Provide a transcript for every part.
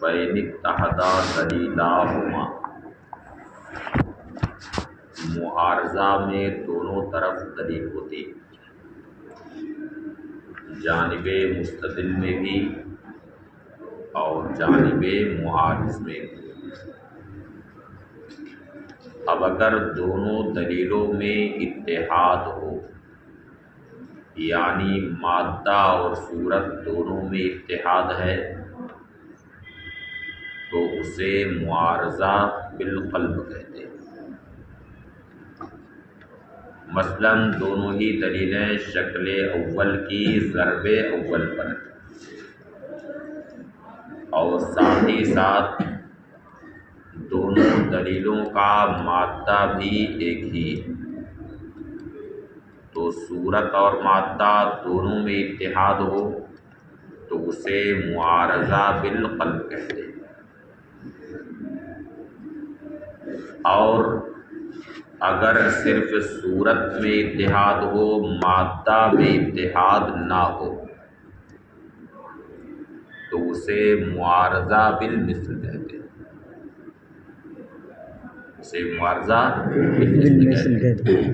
فَإِنِ اتَّحَدَا دَلِيلَاهُمَا، معارضہ میں دونوں طرف دلیل ہوتی ہے، جانب مستدل میں بھی اور جانب معارض میں بھی۔ اب اگر دونوں دلیلوں میں اتحاد ہو، یعنی مادہ اور صورت دونوں میں اتحاد ہے، تو اسے معارضہ بالقلب کہتے ہیں۔ مثلا دونوں ہی دلیلیں شکل اول کی ضرب اول پر، اور ساتھ ہی ساتھ دونوں دلیلوں کا مادہ بھی ایک ہی ہے، تو صورت اور مادہ دونوں میں اتحاد ہو تو اسے معارضہ بالقلب کہتے ہیں۔ اور اگر صرف صورت میں اتحاد ہو، مادہ میں اتحاد نہ ہو، تو اسے معارضہ بالمثل کہتے ہیں۔ اسے معارضہ بالمثل کہتے ہیں۔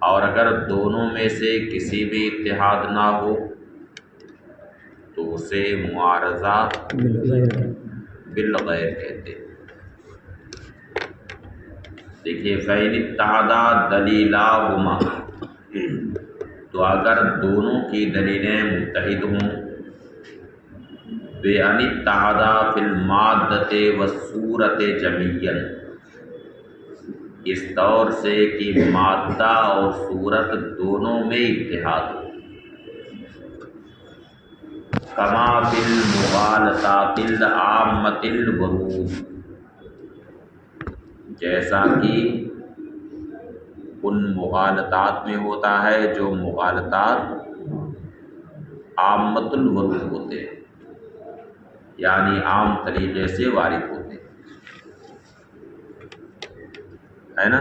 اور اگر دونوں میں سے کسی بھی اتحاد نہ ہو تو اسے معارضہ بالغیر کہتے ہیں۔ دیکھیے فَإِنِ اتَّحَدَا دَلِيلَاهُمَا، تو اگر دونوں کی دلیلیں متحد ہوں، بِأَنِ اتَّحَدَا فِي الْمَادَّةِ وَالصُّورَةِ جَمِيعًا، اس طور سے کہ مادہ اور صورت دونوں میں اتحاد ہو، کما فی المغالطات العامۃ الورود، جیسا کہ ان مغالطات میں ہوتا ہے جو مغالطات عامۃ الورود ہوتے ہیں، یعنی عام طریقے سے وارد ہوتے ہیں، ہے نا؟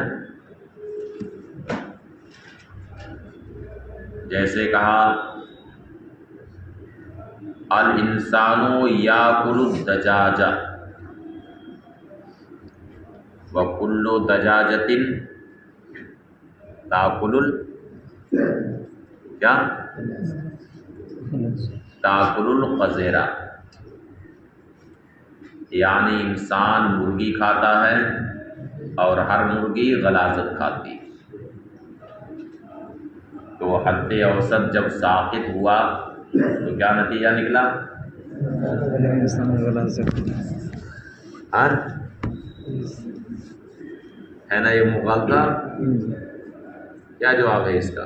جیسے کہا الانسان یاکل الدجاج وکل دجاجۃ تاکل کیا تاکل القذرہ، یعنی انسان مرغی کھاتا ہے اور ہر مرغی غلاظت کھاتی، تو حد اوسط جب ساقط ہوا تو کیا نتیجہ نکلا؟ ہے نا یہ مغالطہ؟ کیا جواب ہے اس کا؟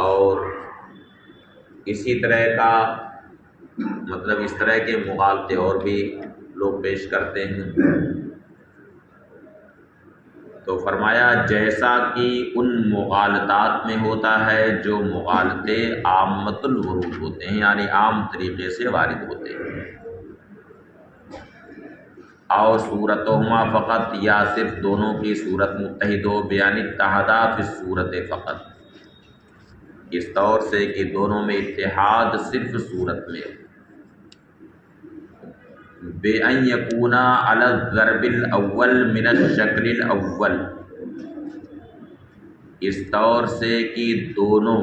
اور اسی طرح کا مطلب اس طرح کے مغالطے اور بھی لوگ پیش کرتے ہیں، تو فرمایا جیسا کہ ان مغالطات میں ہوتا ہے جو مغالطے عامۃ الورود ہوتے ہیں، یعنی عام طریقے سے وارد ہوتے ہیں، اور صورتہما فقط، یا صرف دونوں کی صورت متحد ہو، بیان اتحادہ فی الصورت فقط، اس طور سے کہ دونوں میں اتحاد صرف صورت میں، بِأَن يَكُونَا عَلَى الضَّرْبِ الْأَوَّلِ مِنَ الشَّكْلِ الْأَوَّلِ، اس طور سے کہ دونوں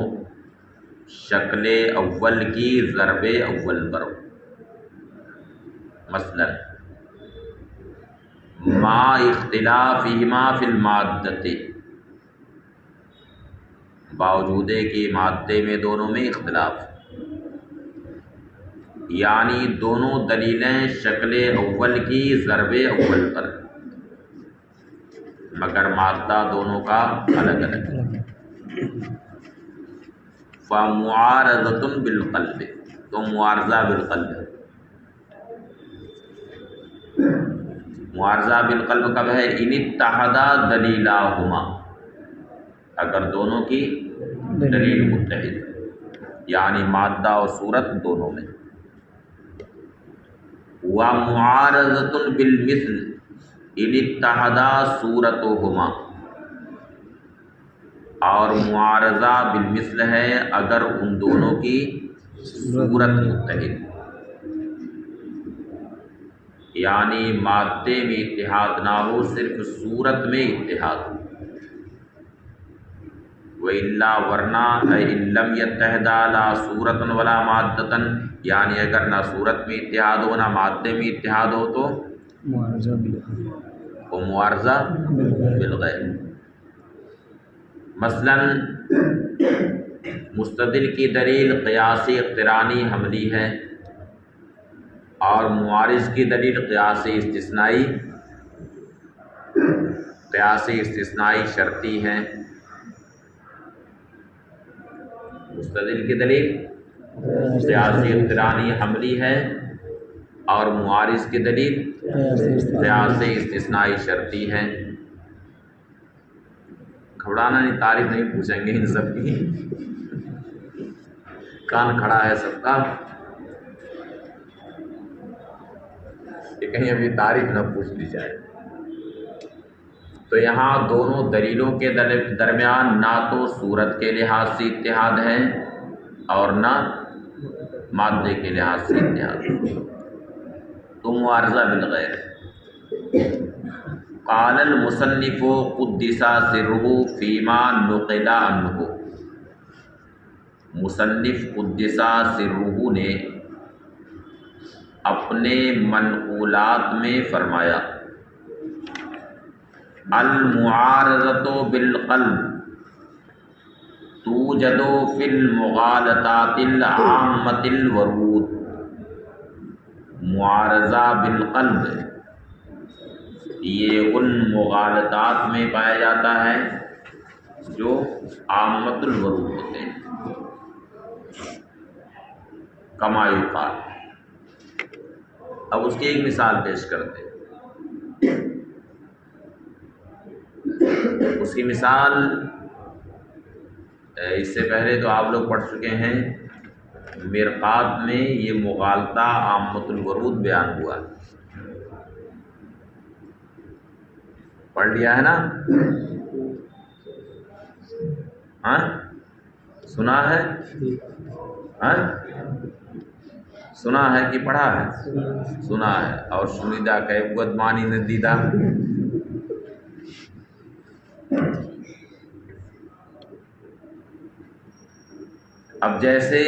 شکل اول کی ضرب اول پر ہو، مثلا مع اختلافہما فی المادۃ، باوجود کہ مادے میں دونوں میں اختلاف، یعنی دونوں دلیلیں شکل اول کی ضرب اول پر، مگر مادہ دونوں کا الگ الگ، فمعارضۃ بالقلب، تو معارضہ بالقلب ہے۔ معارضہ بالقلب کب ہے؟ ان اتحدا دلیلاہما، اگر دونوں کی دلیل متحد، یعنی مادہ اور صورت دونوں میں، ومعارضۃ بالمثل ان اتحدا صورتہما، اور معارضہ بالمثل ہے اگر ان دونوں کی صورت متحد، یعنی مادے میں اتحاد نہ ہو، صرف صورت میں اتحاد ہو۔ وَإِلَّا ورنہ إِن لَّمْ يَتَّحِدَا لَا صُورَةً وَلَا مَادَّةً، یعنی اگر نہ صورت میں اتحاد ہو نہ مادے میں اتحاد ہو تو وہ معارضہ بالغیر۔ مثلا مستدل کی دلیل قیاسی اقترانی حملی ہے اور معارض کی دلیل قیاسی استثنائی شرطی ہے۔ مستدل کی دلیل قیاسی اقترانی حملی ہے اور معارض کی دلیل قیاسی استثنائی شرطی ہے۔ گھبرانا نہیں، تعریف نہیں پوچھیں گے ان سب کی، کان کھڑا ہے سب کا کہ کہیں ابھی تعریف نہ پوچھ لی جائے۔ تو یہاں دونوں دلیلوں کے درمیان نہ تو صورت کے لحاظ سے اتحاد ہے اور نہ مادے کے لحاظ سے اتحاد ہے، تو معارضہ بالغیر ہے۔ قال المصنف قدس سرہ فیما نقل عنہ، مصنف قدس سرہ نے اپنے منقولات میں فرمایا المعارضۃ بالقلب توجد فی المغالطات العامۃ الورود، معارضہ بالقلب یہ ان مغالطات میں پایا جاتا ہے جو عامۃ الورود ہوتے ہیں، کما یقال۔ اب اس کی ایک مثال پیش کرتے ہیں۔ اس کی مثال اس سے پہلے تو آپ لوگ پڑھ چکے ہیں، مرقات میں یہ مغالطہ عامۃ الورود بیان ہوا ہے، پڑھ لیا ہے نا؟ ہاں سنا ہے؟ ہاں سنا ہے کہ پڑھا ہے؟ سنا ہے، اور شنیدہ کہ بدمانی نے دیدہ۔ اب جیسے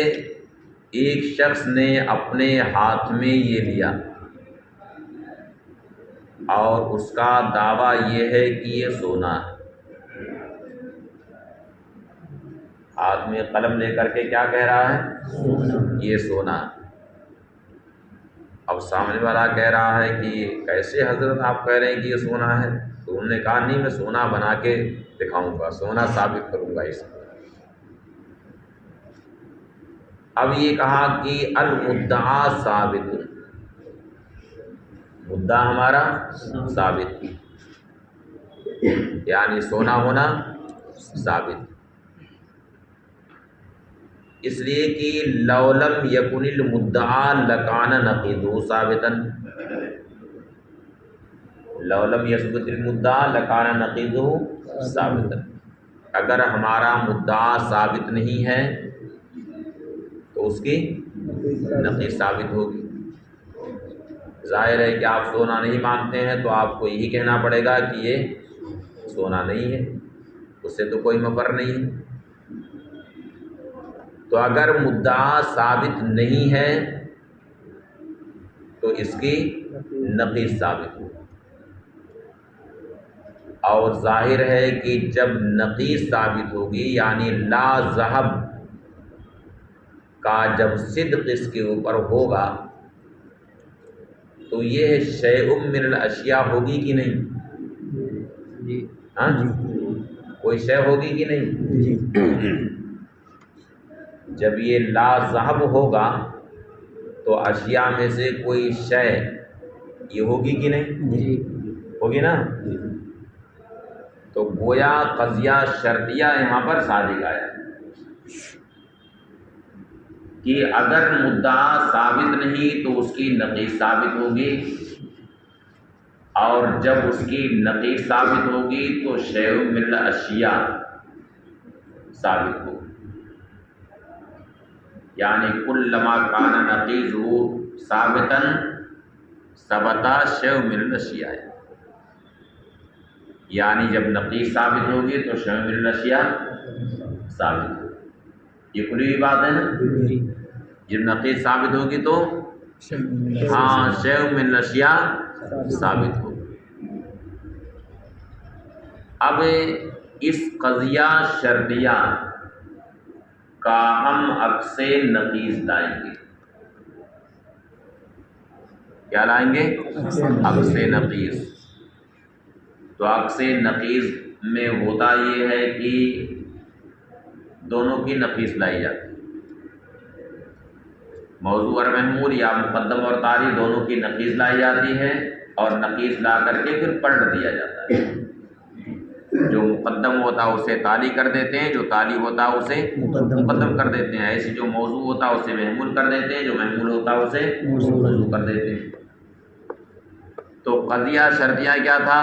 ایک شخص نے اپنے ہاتھ میں یہ لیا اور اس کا دعویٰ یہ ہے کہ یہ سونا ہے، ہاتھ میں قلم لے کر کے کیا کہہ رہا ہے؟ یہ سونا ہے۔ اب سامنے والا کہہ رہا ہے کہ کیسے حضرت آپ کہہ رہے ہیں کہ یہ سونا ہے؟ تو انہوں نے کہا نہیں، میں سونا بنا کے دکھاؤں گا، سونا ثابت کروں گا اس کو۔ اب یہ کہا کہ المدعا ثابت، مدعا ہمارا ثابت، یعنی سونا ہونا ثابت، اس لیے کہ لو لم یکن المدعا لکان نقیضہ ثابتا، لو لم یثبت المدعا لکان نقیضہ ثابتا، اگر ہمارا مدعا ثابت نہیں ہے تو اس کی نقیض ثابت ہوگی۔ ظاہر ہے کہ آپ سونا نہیں مانتے ہیں تو آپ کو یہی کہنا پڑے گا کہ یہ سونا نہیں ہے، اس سے تو کوئی مفر نہیں ہے۔ تو اگر مدعا ثابت نہیں ہے تو اس کی نقیض ثابت ہو، اور ظاہر ہے کہ جب نقیض ثابت ہوگی یعنی لا ذہب کا جب صدق اس کے اوپر ہوگا تو یہ شیء من الاشیاء ہوگی کہ نہیں؟ ہاں کوئی شے ہوگی کہ نہیں؟ جب یہ لا ذہب ہوگا تو اشیاء میں سے کوئی شے یہ ہوگی کہ نہیں؟ ہوگی نا؟ تو گویا قضیہ شرطیہ یہاں پر صادق آیا کہ اگر مدعا ثابت نہیں تو اس کی نقیض ثابت ہوگی، اور جب اس کی نقیض ثابت ہوگی تو شیء من الاشیاء ثابت ہو، یعنی کلما کان نقیضہ ثابتا ثبت شیء من الاشیاء، یعنی جب نقیض ثابت ہوگی تو شیء من الاشیاء ثابت ہوگی. یہ کھلی ہوئی بات ہے نا. جب نقیض ثابت ہوگی تو ہاں شیء من الاشیاء ثابت ہوگی. اب اس قضیہ شرطیہ کا ہم عکس نقیض لائیں گے. کیا لائیں گے؟ عکس نقیض. تو عکس نقیض میں ہوتا یہ ہے کہ دونوں کی نقیض لائی جاتی ہے. موضوع اور محمول یا مقدم اور تالی دونوں کی نقیض لائی جاتی ہے، اور نقیض لا کر کے پھر پلٹ دیا جاتا ہے. جو مقدم ہوتا ہے اسے تالی کر دیتے ہیں، جو تالی ہوتا ہے اسے مقدم کر دیتے ہیں. ایسے جو موضوع ہوتا ہے اسے محمول کر دیتے ہیں، جو محمول ہوتا ہے اسے موضوع کر دیتے ہیں. تو قضیہ شرطیہ کیا تھا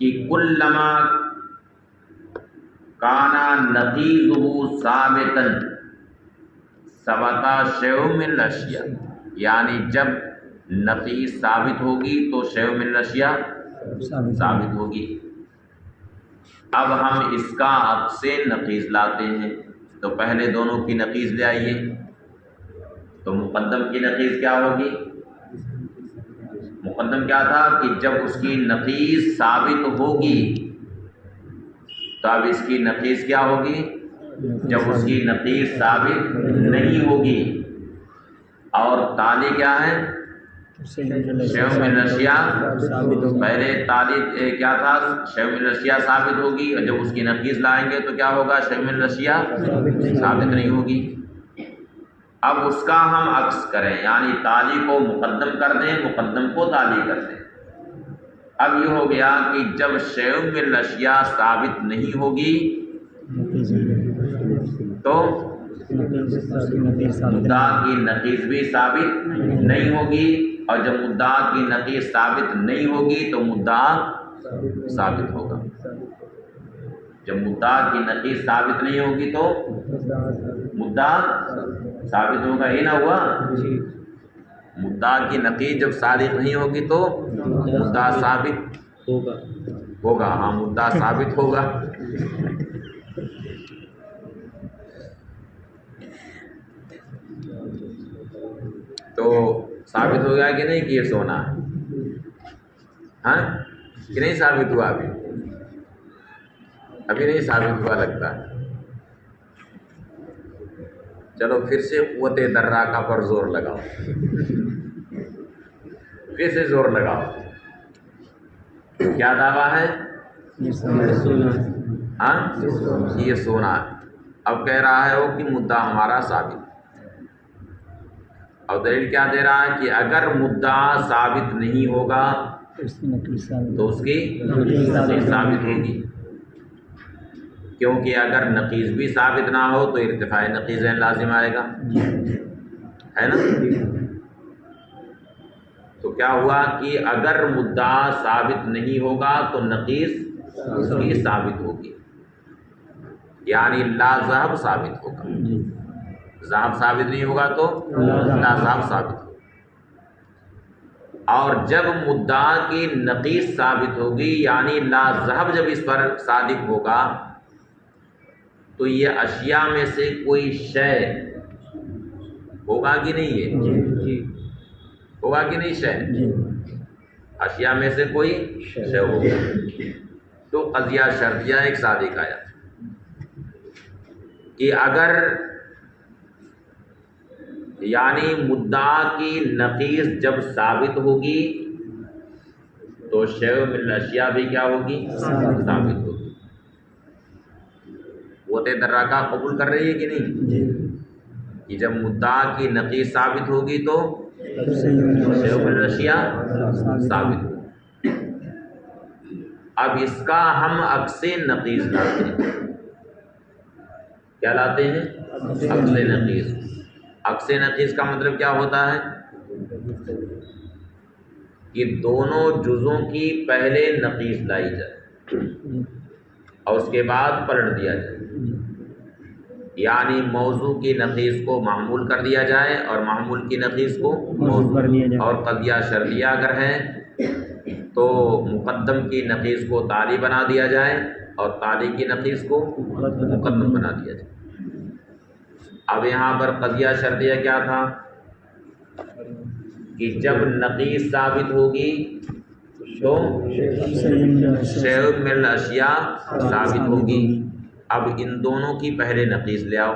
کہ کلما کانا نقیضہ ثابتا ثبت شیء من الاشیاء، یعنی جب نقیض ثابت ہوگی تو شیء من الاشیاء ثابت ہوگی. اب ہم اس کا عکس نقیض لاتے ہیں. تو پہلے دونوں کی نقیض لے آئیے. تو مقدم کی نقیض کیا ہوگی؟ مقدم کیا تھا کہ جب اس کی نقیض ثابت ہوگی، تو اب اس کی نقیض کیا ہوگی؟ جب اس کی نقیض ثابت نہیں ہوگی. اور تالی کیا ہے؟ شیء من الاشیاء. پہلے تالی کیا تھا؟ شیء من الاشیاء ثابت ہوگی، اور جب اس کی نقیض لائیں گے تو کیا ہوگا؟ شیء من الاشیاء ثابت نہیں ہوگی. اب اس کا ہم عکس کریں، یعنی تالی کو مقدم کر دیں، مقدم کو تالی کر دیں. اب یہ ہو گیا کہ جب شیء من الاشیاء ثابت نہیں ہوگی تو مدعا کی نقیض بھی ثابت نہیں ہوگی، اور جب مدعا کی نقیض ثابت نہیں ہوگی تو مدعا ثابت ہوگا. جب مدعا کی نقیض ثابت نہیں ہوگی تو مدعا ثابت ہوگا. یہ نہ ہوا؟ مدعا کی نقیض جب صادق نہیں ہوگی تو مدعا ثابت ہوگا. ہاں مدعا ثابت ہوگا. تو ثابت ہو گیا کہ نہیں کہ یہ سونا ہے؟ ہاں کہ نہیں ثابت ہوا؟ ابھی نہیں ثابت ہوا لگتا. چلو پھر سے قوت دراکہ پر زور لگاؤ، پھر سے زور لگاؤ. کیا دعویٰ ہے؟ ہاں یہ سونا ہے. اب کہہ رہا ہے وہ کہ مدعا ہمارا ثابت، اور دلیل کیا دے رہا ہے کہ اگر مدعا ثابت نہیں ہوگا تو اس کی نقیض ثابت ہوگی. کیونکہ اگر نقیض بھی ثابت نہ ہو تو ارتفاع نقیض لازم آئے گا، ہے نا. تو کیا ہوا کہ اگر مدعا ثابت نہیں ہوگا تو نقیض اس کی ثابت ہوگی، یعنی لا ذهب ثابت ہوگا. ذهب ثابت نہیں ہوگا تو لا ذهب ثابت ہوگا. اور جب مدعا کی نقیض ثابت ہوگی، یعنی لا ذهب جب اس پر صادق ہوگا، تو یہ اشیاء میں سے کوئی شے ہوگا کہ نہیں؟ ہے ہوگا کہ نہیں؟ شے اشیاء میں سے کوئی شے ہوگا. تو قضیہ شرطیہ ایک صادق آیا کہ اگر یعنی مدعا کی نقیض جب ثابت ہوگی تو شیء من الاشیاء بھی کیا ہوگی؟ ثابت ہوگی. قوت دراکہ قبول کر رہی ہے کہ نہیں کہ جب مدعا کی نقیض ثابت ہوگی تو شیء من الاشیاء ثابت ہوگی. اب اس کا ہم عکس نقیض لاتے ہیں. کیا لاتے ہیں؟ عکس نقیض. عکس نقیض کا مطلب کیا ہوتا ہے؟ کہ دونوں جزوں کی پہلے نقیض لائی جائے. اور اس کے بعد پلٹ دیا جائے، یعنی موضوع کی نقیض کو معمول کر دیا جائے اور معمول کی نقیض کو موضوع کر دیا جائے، اور قضیہ شرطیہ اگر ہے تو مقدم کی نقیض کو تالی بنا دیا جائے اور تالی کی نقیض کو مقدم بنا دیا جائے۔ اب یہاں پر قضیہ شرطیہ کیا تھا کہ جب نقیض ثابت ہوگی تو شیء من الاشیاء ثابت ہوگی۔ اب ان دونوں کی پہلے نقیض لے آؤ۔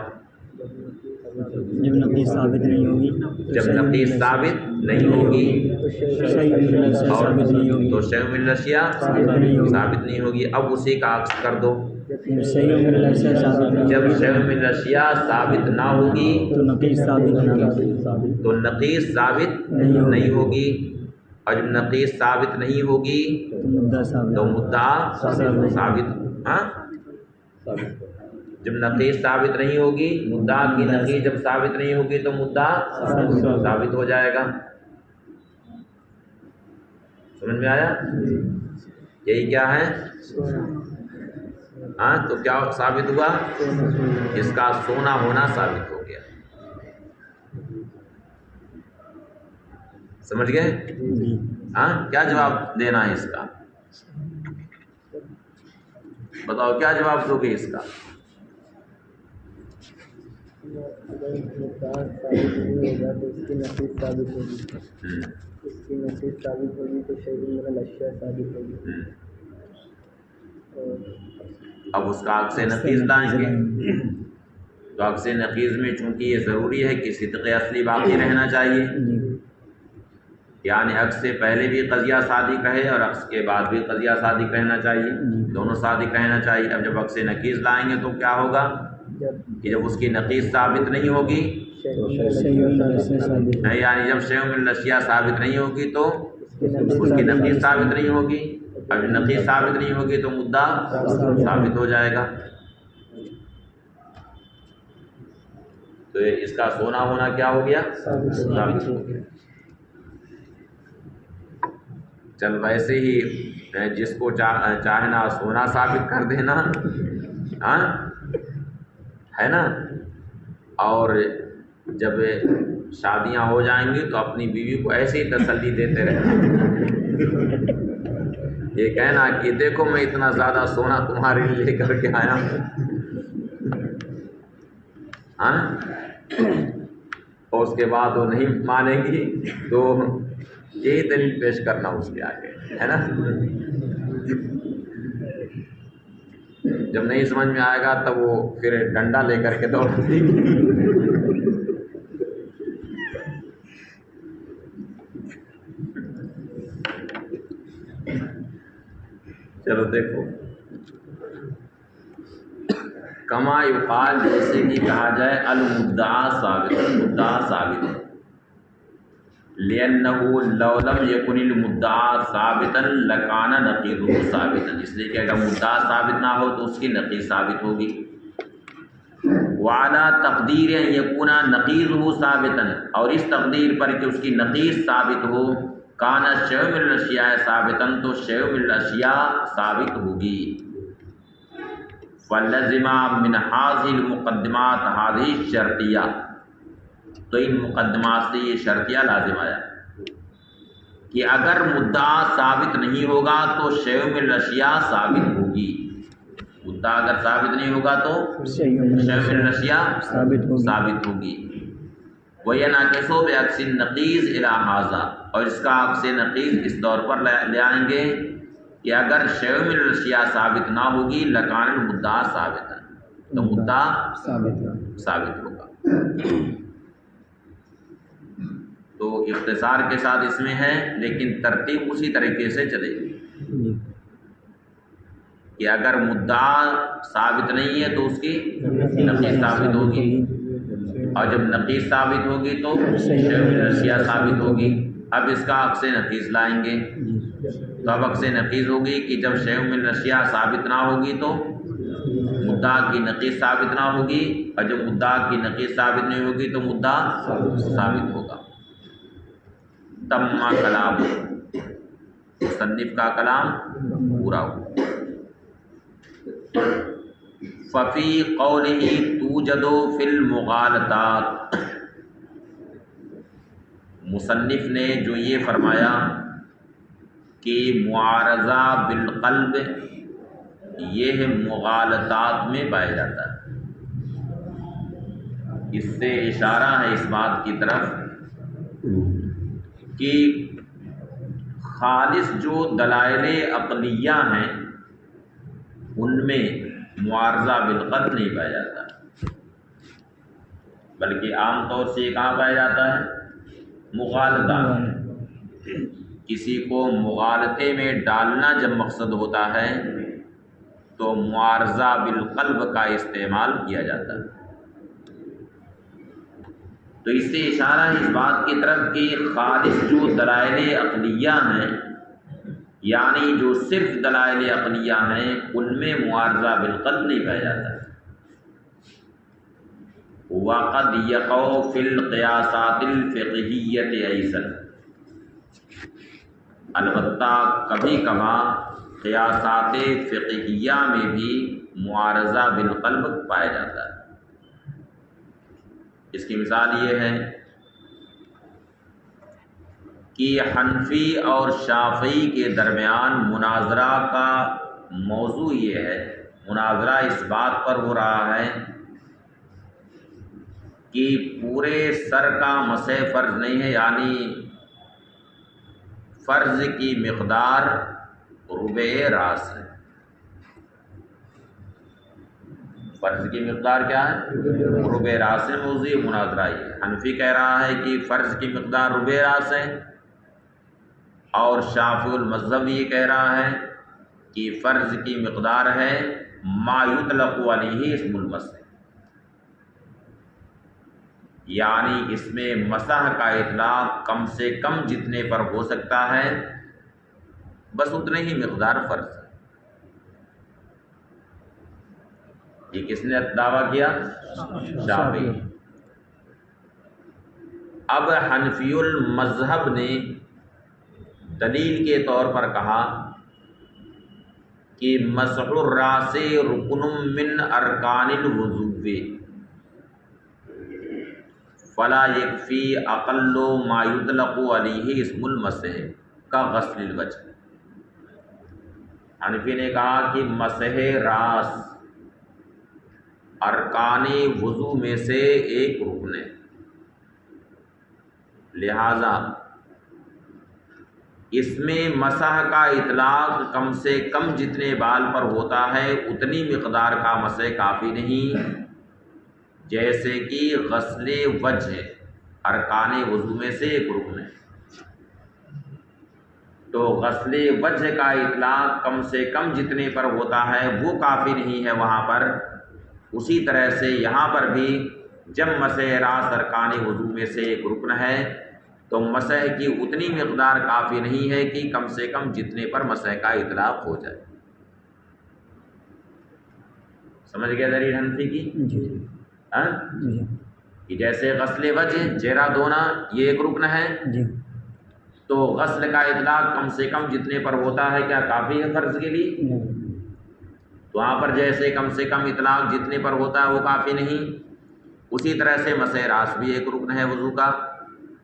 جب نقیض ثابت نہیں ہوگی جب نقیض ثابت نہیں ہوگی اور تو شیء من الاشیاء ثابت نہیں ہوگی۔ اب اسی کا عکس کر دو، جب شیء من الاشیاء ثابت نہ ہوگی تو نقیض ثابت نہیں ہوگی، اور جب نقیض ثابت نہیں ہوگی تو مدعا ثابت، ہاں جب نقیض ثابت نہیں ہوگی، مدعا کی نقیض جب ثابت نہیں ہوگی تو مدعا ثابت ہو جائے گا۔ سمجھ میں آیا؟ یہی کیا ہے؟ ہاں تو کیا ثابت ہوا؟ اس کا سونا ہونا ثابت ہو گیا۔ سمجھ گئے؟ ہاں کیا جواب دینا ہے اس کا؟ بتاؤ کیا جواب دو گے اس کا؟ اگر مدعا ثابت نہیں ہوگا تو اس کی نقیض ثابت ہوگی، اس کی نقیض ثابت ہوگی تو شیء من الاشیاء ثابت ہوگی۔ اب اس کا عکس نقیض لائیں گے، تو عکس نقیض میں چونکہ یہ ضروری ہے کہ صدق اصلی باقی رہنا چاہیے، یعنی عکس سے پہلے بھی قضیہ صادق رہے اور عکس کے بعد بھی قضیہ صادق رہنا چاہیے، دونوں صادق رہنا چاہیے۔ اب جب عکس نقیض لائیں گے تو کیا ہوگا کہ جب اس کی نقیض ثابت نہیں ہوگی، یعنی جب شیء من الاشیاء ثابت نہیں ہوگی تو اس کی نقیض ثابت نہیں ہوگی، اب نقیض ثابت نہیں ہوگی تو مدعا ثابت ہو جائے گا۔ تو اس کا سونا ہونا کیا ہو گیا؟ ثابت ہو گیا۔ چل ویسے ہی جس کو چاہنا سونا ثابت کر دینا، ہاں ہے نا، اور جب شادیاں ہو جائیں گی تو اپنی بیوی کو ایسے ہی تسلی دیتے رہنا، یہ کہنا کہ دیکھو میں اتنا زیادہ سونا تمہارے لیے لے کر کے آیا ہوں، ہاں، اور اس کے بعد وہ نہیں مانیں گی تو یہی دلیل پیش کرنا اس کے آگے، ہے نا۔ جب نہیں سمجھ میں آئے گا تب وہ پھر ڈنڈا لے کر کے دوڑتی۔ چلو دیکھو، کما یقال جیسے کہ کہا جائے المدعا ثابت، مدعا ثابت ہے، لأنه لو لم يكن المدعا ثابتا لكان نقيضه ثابتا، اس لیے کہ اگر مدعا ثابت نہ ہو تو اس کی نقیض ثابت ہوگی۔ وعلى تقدیر ان يكون نقیضه ثابتا، اور اس تقدیر پر کہ اس کی نقیض ثابت ہو، کان شیء من الاشیاء ثابتا، تو شیء من الاشیاء ثابت ہوگی۔ فلزم من هذه المقدمات هذه الشرطیہ، تو ان مقدمات سے یہ شرطیہ لازم آیا کہ اگر مدعا ثابت نہیں ہوگا تو شیء من الاشیاء ثابت ہوگی، مدعا اگر ثابت نہیں ہوگا تو شیء من الاشیاء ثابت ہوگی۔ وَيَنْعَكِسُ بِعَكْسِ النَّقِيضِ إِلَى هَذَا، اور اس کا عکس نقیض اس طور پر لے آئیں گے کہ اگر شیء من الاشیاء ثابت نہ ہوگی لکان المدعا ثابتا، تو مدعا ثابت ہوگا۔ تو اختصار کے ساتھ اس میں ہے، لیکن ترتیب اسی طریقے سے چلے گی کہ اگر مدعا ثابت نہیں ہے تو اس کی نقیض ثابت ہوگی، اور جب نقیض ثابت ہوگی تو شیء من الاشیاء ثابت ہوگی۔ اب اس کا عکس نقیض لائیں گے، تو اب عکس نقیض ہوگی کہ جب شیء من الاشیاء ثابت نہ ہوگی تو مدعا کی نقیض ثابت نہ ہوگی، اور جب مدعا کی نقیض ثابت نہیں ہوگی تو مدعا ثابت ہوگا۔ تم کلام، مصنف کا کلام پورا ہوا۔ ففی قولہ توجد فی المغالطات، مصنف نے جو یہ فرمایا کہ معارضہ بالقلب یہ مغالطات میں پایا جاتا ہے، اس سے اشارہ ہے اس بات کی طرف کہ خالص جو دلائل عقلیہ ہیں ان میں معارضہ بالقلب نہیں پایا جاتا، بلکہ عام طور سے یہ کہاں پایا جاتا ہے؟ مغالطہ۔ کسی کو مغالطے میں ڈالنا جب مقصد ہوتا ہے تو معارضہ بالقلب کا استعمال کیا جاتا ہے۔ تو اس سے اشارہ ہے اس بات کی طرف کہ خالص جو دلائل عقلیہ ہیں، یعنی جو صرف دلائل عقلیہ ہیں، ان میں معارضہ بالقلب نہیں پایا جاتا۔ وَقَدْ يَقَعُ فِي الْقِيَاسَاتِ الْفِقْهِيَّةِ أَيْضًا، البتہ کبھی کبھار قیاسات فقہیہ میں بھی معارضہ بالقلب پایا جاتا ہے۔ اس کی مثال یہ ہے کہ حنفی اور شافعی کے درمیان مناظرہ کا موضوع یہ ہے، مناظرہ اس بات پر ہو رہا ہے کہ پورے سر کا مسح فرض نہیں ہے، یعنی فرض کی مقدار ربع راس ہے۔ فرض کی مقدار کیا ہے؟ ربع راس ہے۔ موضوع مناظرہ ہے، حنفی کہہ رہا ہے کہ فرض کی مقدار ربع راس ہے، اور شافعی المذہب یہ کہہ رہا ہے کہ فرض کی مقدار ہے ما یطلق علیہ اسم المسح، یعنی اس میں مسح کا اطلاق کم سے کم جتنے پر ہو سکتا ہے بس اتنے ہی مقدار فرض ہے۔ یہ کس نے دعویٰ کیا؟ شافعی۔ اب حنفی المذہب نے دلیل کے طور پر کہا کہ مسح الراس رکن من ارکان الوضوء فلا یکفی اقل ما یطلق علیہ اسم المسح کا غسل الوجہ۔ حنفی نے کہا کہ مسح راس ارکان وضو میں سے ایک رکن ہے، لہذا اس میں مسح کا اطلاق کم سے کم جتنے بال پر ہوتا ہے اتنی مقدار کا مسح کافی نہیں، جیسے کہ غسل وجہ ارکان وضو میں سے ایک رکن ہے، تو غسل وجہ کا اطلاق کم سے کم جتنے پر ہوتا ہے وہ کافی نہیں ہے وہاں پر۔ اسی طرح سے یہاں پر بھی جب مسح راس ارکان وضو میں سے ایک رکن ہے تو مسح کی اتنی مقدار کافی نہیں ہے کہ کم سے کم جتنے پر مسح کا اطلاق ہو جائے۔ سمجھ گئے دلیل حنفی کی؟ جی کہ جیسے غسل وجہ چہرہ دھونا یہ ایک رکن ہے، جی تو غسل کا اطلاق کم سے کم جتنے پر ہوتا ہے کیا کافی ہے فرض کے لیے؟ تو وہاں پر جیسے کم سے کم اطلاق جتنے پر ہوتا ہے وہ کافی نہیں، اسی طرح سے مسح راس بھی ایک رکن ہے وضو کا،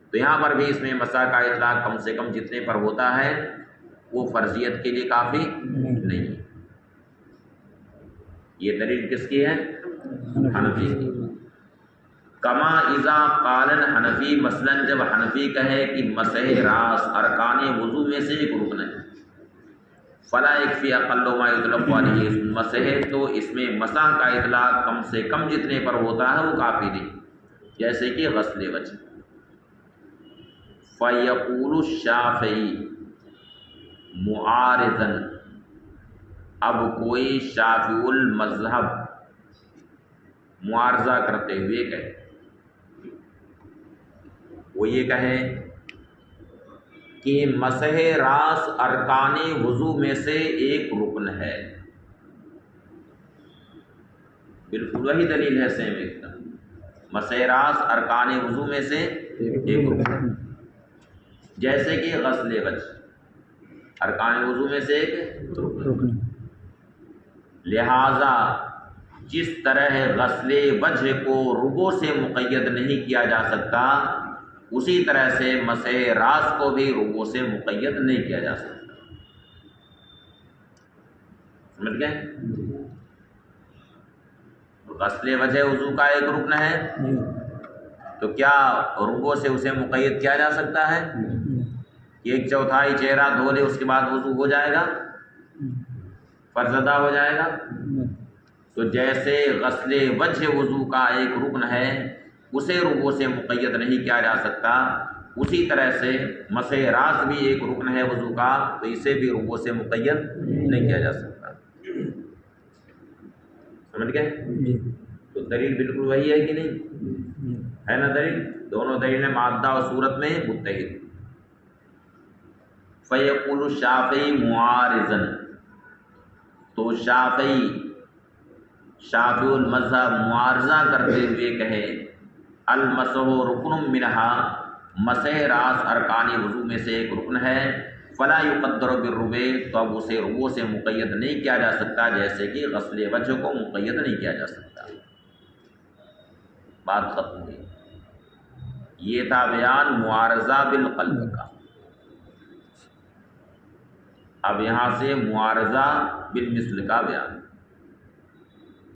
تو یہاں پر بھی اس میں مسح کا اطلاق کم سے کم جتنے پر ہوتا ہے وہ فرضیت کے لیے کافی نہیں۔ یہ دلیل کس کی ہے؟ حنفی کی۔ کما اذا قال الحنفی، مثلا جب حنفی کہے کہ مسح راس ارکان وضو میں سے ایک رکن ہے، فلا یکفی اقل ما یطلق علیہ اسم المسح، تو اس میں مسح کا اطلاق کم سے کم جتنے پر ہوتا ہے وہ کافی نہیں، جیسے کہ غسل وجہ۔ فیقول الشافعی معارضا، اب کوئی شافعی المذہب معارضہ کرتے ہوئے کہے، وہ یہ کہے کہ مسح راس ارکان وضو میں سے ایک رکن ہے، بالکل وہی دلیل ہے سیم ایک دم، مسح راس ارکان وضو میں سے ایک رکن، جیسے کہ غسل وجہ ارکان وضو میں سے ایک رکن۔ لہذا جس طرح غسل وجہ کو ربو سے مقید نہیں کیا جا سکتا، اسی طرح سے مسح راس کو بھی ربو سے مقید نہیں کیا جا سکتا۔ سمجھ گئے؟ غسل وجہ وضو کا ایک رکن ہے، تو کیا ربو سے اسے مقید کیا جا سکتا ہے کہ 1/4 چہرہ دھو لے اس کے بعد وضو ہو جائے گا، فرض ادا ہو جائے گا؟ تو جیسے غسل وجہ وضو کا ایک رکن ہے، اسے ربو سے مقید نہیں کیا جا سکتا، اسی طرح سے مسح راس بھی ایک رکن ہے وضو کا، تو اسے بھی ربو سے مقید نہیں کیا جا سکتا۔ سمجھ گئے؟ تو دلیل بالکل وہی ہے کہ نہیں ہے نا؟ دلیل دونوں دلیلیں مادہ اور صورت میں متحد۔ فیقول الشافعی معارضاً، تو شافعی المذہب معارضہ کرتے ہوئے کہے المسح رکن منہا، مسح راس ارکان وضو میں سے ایک رکن ہے، فلا یقدر بالربع، تو اب اسے ربو سے مقید نہیں کیا جا سکتا، جیسے کہ غسل وجہ کو مقید نہیں کیا جا سکتا۔ بات ختم ہوئی۔ یہ تھا بیان معارضہ بالقلب کا۔ اب یہاں سے معارضہ بالمثل کا بیان۔